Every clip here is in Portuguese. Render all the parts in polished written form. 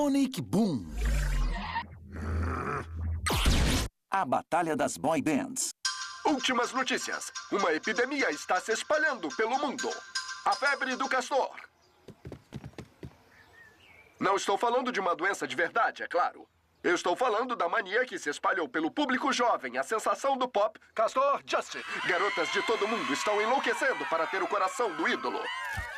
Sonic Boom. A Batalha das Boy Bands. Últimas notícias. Uma epidemia está se espalhando pelo mundo. A febre do castor. Não estou falando de uma doença de verdade, é claro. Eu estou falando da mania que se espalhou pelo público jovem, a sensação do pop, Castor Justin. Garotas de todo mundo estão enlouquecendo para ter o coração do ídolo.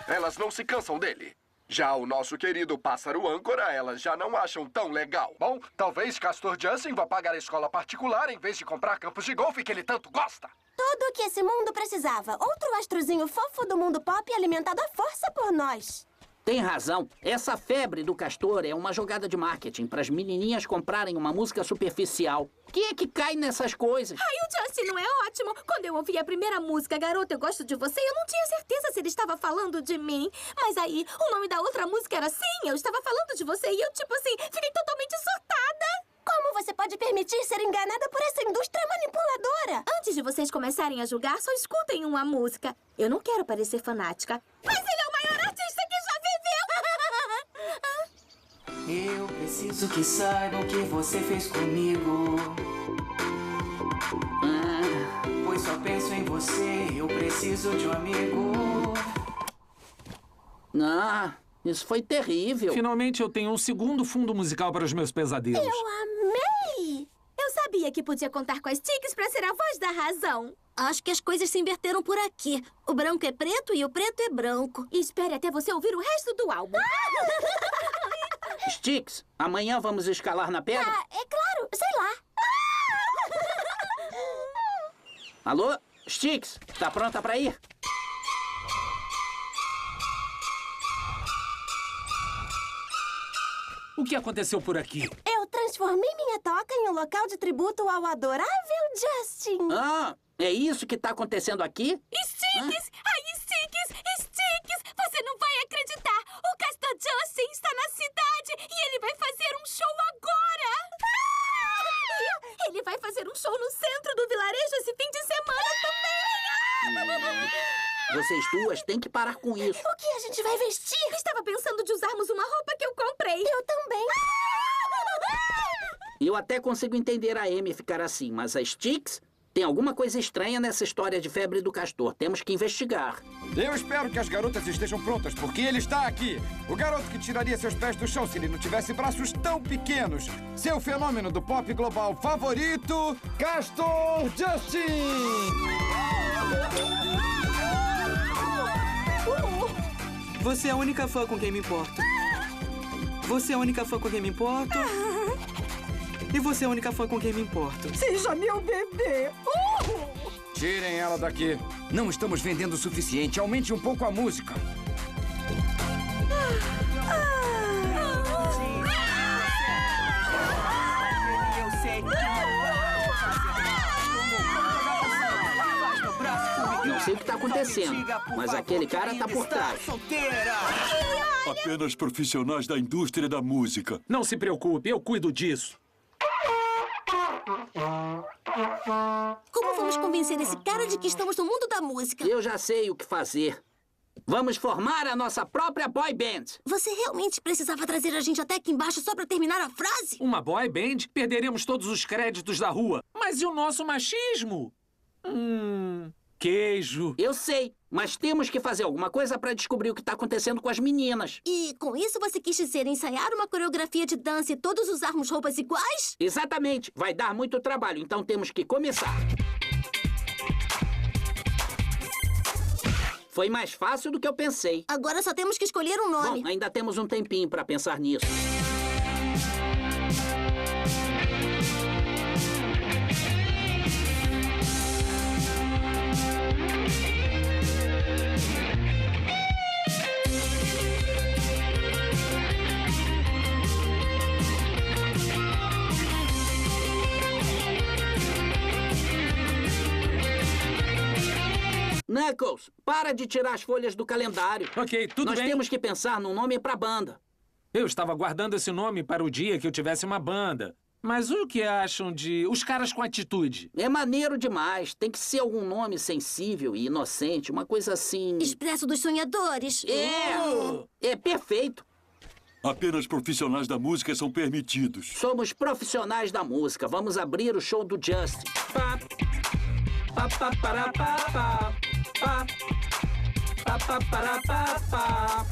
Elas não se cansam dele. Já o nosso querido pássaro âncora, elas já não acham tão legal. Bom, talvez Castor Justin vá pagar a escola particular em vez de comprar campos de golfe que ele tanto gosta. Tudo o que esse mundo precisava. Outro astrozinho fofo do mundo pop alimentado à força por nós. Tem razão. Essa febre do castor é uma jogada de marketing para as menininhas comprarem uma música superficial. Quem é que cai nessas coisas? Ai, o Justin não é ótimo? Quando eu ouvi a primeira música, Garota, Eu Gosto de Você, eu não tinha certeza se ele estava falando de mim. Mas aí, o nome da outra música era Sim, eu estava falando de você. E eu, tipo assim, fiquei totalmente surtada. Como você pode permitir ser enganada por essa indústria manipuladora? Antes de vocês começarem a julgar, só escutem uma música. Eu não quero parecer fanática, mas ele é o maior artista que já viveu! Eu preciso que saibam o que você fez comigo. Pois só penso em você, eu preciso de um amigo. Isso foi terrível. Finalmente eu tenho um segundo fundo musical para os meus pesadelos. Eu amei! Eu sabia que podia contar com as Ticks pra ser a voz da razão. Acho que as coisas se inverteram por aqui. O branco é preto e o preto é branco. E espere até você ouvir o resto do álbum. Sticks, amanhã vamos escalar na pedra? É claro, sei lá. Alô? Sticks, tá pronta pra ir? O que aconteceu por aqui? Eu transformei minha toca em um local de tributo ao adorável Justin. É isso que tá acontecendo aqui? Sticks! Ai, Sticks! Sticks! Você não vai acreditar! O Castor Justin está na cidade e ele vai fazer um show agora! Ele vai fazer um show no centro do vilarejo esse fim de semana também! Vocês duas têm que parar com isso. O que a gente vai vestir? Estava pensando de usarmos uma roupa que eu comprei. Eu também. Eu até consigo entender a Amy ficar assim, mas a Sticks... Tem alguma coisa estranha nessa história de febre do castor. Temos que investigar. Eu espero que as garotas estejam prontas, porque ele está aqui. O garoto que tiraria seus pés do chão se ele não tivesse braços tão pequenos. Seu fenômeno do pop global favorito, Castor Justin! Você é a única fã com quem me importo. Você é a única fã com quem me importo. E você é a única fã com quem me importo. Seja meu bebê! Tirem ela daqui. Não estamos vendendo o suficiente. Aumente um pouco a música. Eu sei que Não sei o que tá acontecendo, mas aquele cara tá por trás. Apenas profissionais da indústria da música. Não se preocupe, eu cuido disso. Como vamos convencer esse cara de que estamos no mundo da música? Eu já sei o que fazer. Vamos formar a nossa própria boy band. Você realmente precisava trazer a gente até aqui embaixo só pra terminar a frase? Uma boy band? Perderemos todos os créditos da rua. Mas e o nosso machismo? Queijo. Eu sei, mas temos que fazer alguma coisa pra descobrir o que tá acontecendo com as meninas. E com isso você quis dizer ensaiar uma coreografia de dança e todos usarmos roupas iguais? Exatamente. Vai dar muito trabalho, então temos que começar. Foi mais fácil do que eu pensei. Agora só temos que escolher um nome. Bom, ainda temos um tempinho pra pensar nisso. Knuckles, para de tirar as folhas do calendário. Ok, tudo bem. Nós temos que pensar num nome pra banda. Eu estava guardando esse nome para o dia que eu tivesse uma banda. Mas o que acham de Os Caras com Atitude? É maneiro demais. Tem que ser algum nome sensível e inocente, uma coisa assim... Expresso dos Sonhadores. É perfeito. Apenas profissionais da música são permitidos. Somos profissionais da música. Vamos abrir o show do Justin. Pá, pá, pá, pará, pá, pá, pá, pá, pá, pará, pá, pá.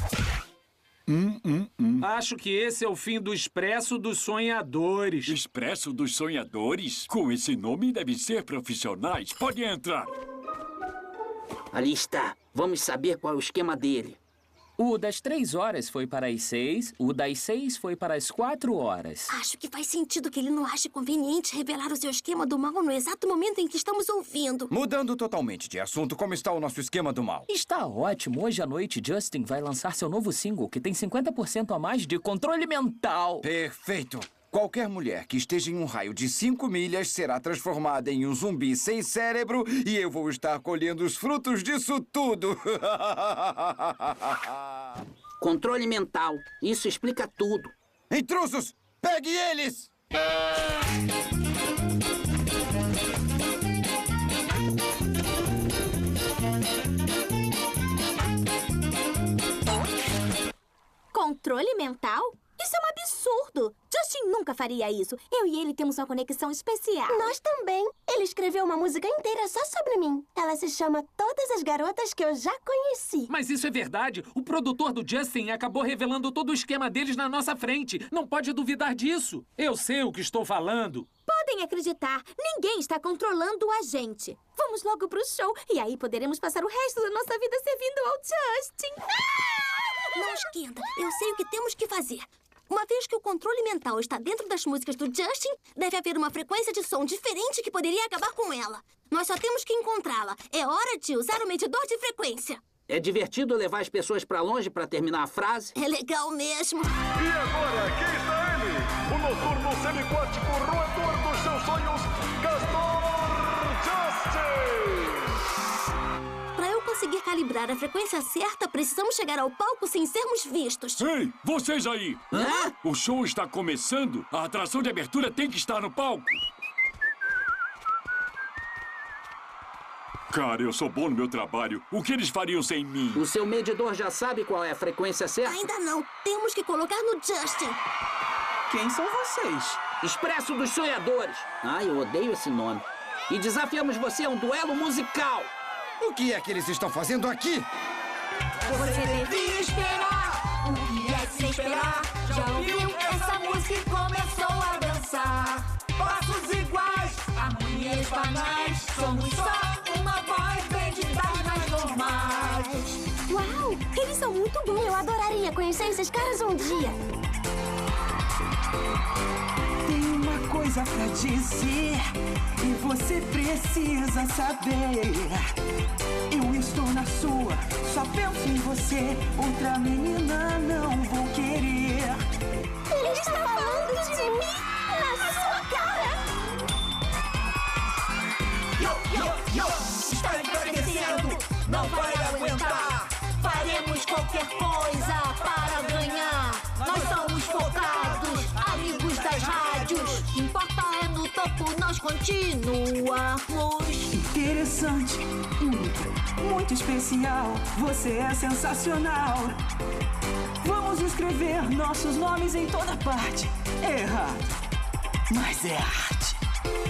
Acho que esse é o fim do Expresso dos Sonhadores. Expresso dos Sonhadores? Com esse nome devem ser profissionais. Pode entrar. Ali está. Vamos saber qual é o esquema dele. O das 3 horas foi para as 6, o das 6 foi para as 4 horas. Acho que faz sentido que ele não ache conveniente revelar o seu esquema do mal no exato momento em que estamos ouvindo. Mudando totalmente de assunto, como está o nosso esquema do mal? Está ótimo. Hoje à noite, Justin vai lançar seu novo single, que tem 50% a mais de controle mental. Perfeito. Qualquer mulher que esteja em um raio de 5 milhas será transformada em um zumbi sem cérebro e eu vou estar colhendo os frutos disso tudo. Controle mental. Isso explica tudo. Intrusos! Pegue eles! Controle mental? Isso é um absurdo! Justin nunca faria isso. Eu e ele temos uma conexão especial. Nós também. Ele escreveu uma música inteira só sobre mim. Ela se chama Todas as Garotas que Eu Já Conheci. Mas isso é verdade. O produtor do Justin acabou revelando todo o esquema deles na nossa frente. Não pode duvidar disso. Eu sei o que estou falando. Podem acreditar, ninguém está controlando a gente. Vamos logo pro show e aí poderemos passar o resto da nossa vida servindo ao Justin. Não esquenta. Eu sei o que temos que fazer. Uma vez que o controle mental está dentro das músicas do Justin, deve haver uma frequência de som diferente que poderia acabar com ela. Nós só temos que encontrá-la. É hora de usar o medidor de frequência. É divertido levar as pessoas pra longe pra terminar a frase? É legal mesmo. E agora, aqui está ele, o noturno semiquático roedor dos seus sonhos, Castor Justin! Para eu conseguir calibrar a frequência certa, precisamos chegar ao palco sem sermos vistos. Ei, vocês aí! Hã? O show está começando. A atração de abertura tem que estar no palco. Cara, eu sou bom no meu trabalho. O que eles fariam sem mim? O seu medidor já sabe qual é a frequência certa? Ainda não. Temos que colocar no Justin. Quem são vocês? Expresso dos Sonhadores. Ai, eu odeio esse nome. E desafiamos você a um duelo musical. O que é que eles estão fazendo aqui? Você devia esperar. O que é se esperar? Já ouviu essa música e começou a dançar. Passos iguais, harmonias banais. Somos só uma boy band das mais normais. Uau! Eles são muito bons. Eu adoraria conhecer esses caras um dia. Tenho uma coisa pra dizer e você precisa saber. Eu estou na sua, só penso em você. Outra menina não vou querer. Ele está falando de mim na sua cara. Está enfraquecendo, não vai aguentar. Faremos qualquer coisa para ganhar. Nós somos focados, amigos das rádios. Importa é no topo nós continuarmos. Interessante, única, muito especial. Você é sensacional. Vamos escrever nossos nomes em toda parte. É errado, mas é arte.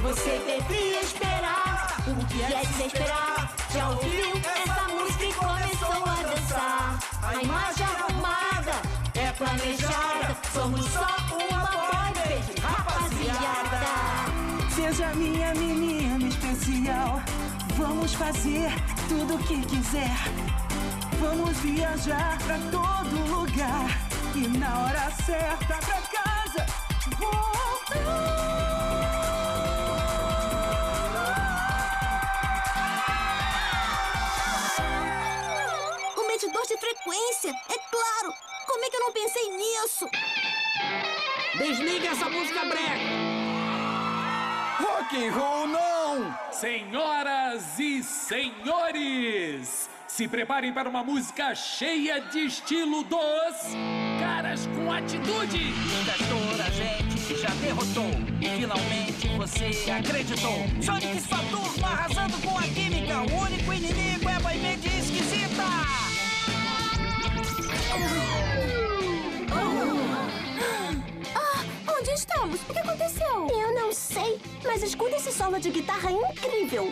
Você devia esperar. O que é se esperar? Já ouviu essa música e começou a dançar. A imagem arrumada é planejada. Somos só uma boy band, rapaziada. Seja minha menina especial. Vamos fazer tudo o que quiser. Vamos viajar pra todo lugar. E na hora certa pra casa voltar. Medidor de frequência, é claro! Como é que eu não pensei nisso? Desliga essa música brega! Rock and roll não! Senhoras e senhores, se preparem para uma música cheia de estilo dos Caras com Atitude. Castor, a gente já derrotou e finalmente você acreditou. Sonic e sua turma arrasando com a química. O único inimigo é a boy band esquisita. estamos? O que aconteceu? Eu não sei, mas escuta esse solo de guitarra incrível.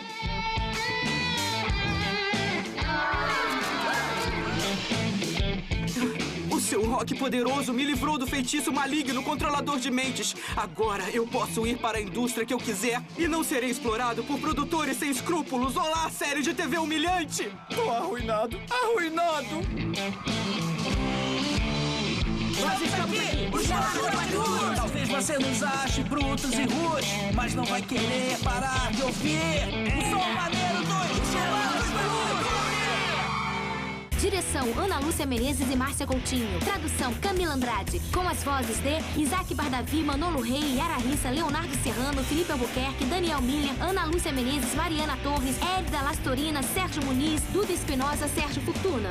O seu rock poderoso me livrou do feitiço maligno controlador de mentes. Agora eu posso ir para a indústria que eu quiser e não serei explorado por produtores sem escrúpulos. Olá, série de TV humilhante! Tô arruinado, arruinado! Nós estamos aqui, os Garotos. Talvez você nos ache brutos e rudes, mas não vai querer parar de ouvir o som maneiro dos Garotos. Direção: Ana Lúcia Menezes e Márcia Coutinho. Tradução: Camila Andrade. Com as vozes de Isaac Bardavi, Manolo Rey, Yara Rissa, Leonardo Serrano, Felipe Albuquerque, Daniel Miller, Ana Lúcia Menezes, Mariana Torres, Érida Lastorina, Sérgio Muniz, Duda Espinosa, Sérgio Fortuna.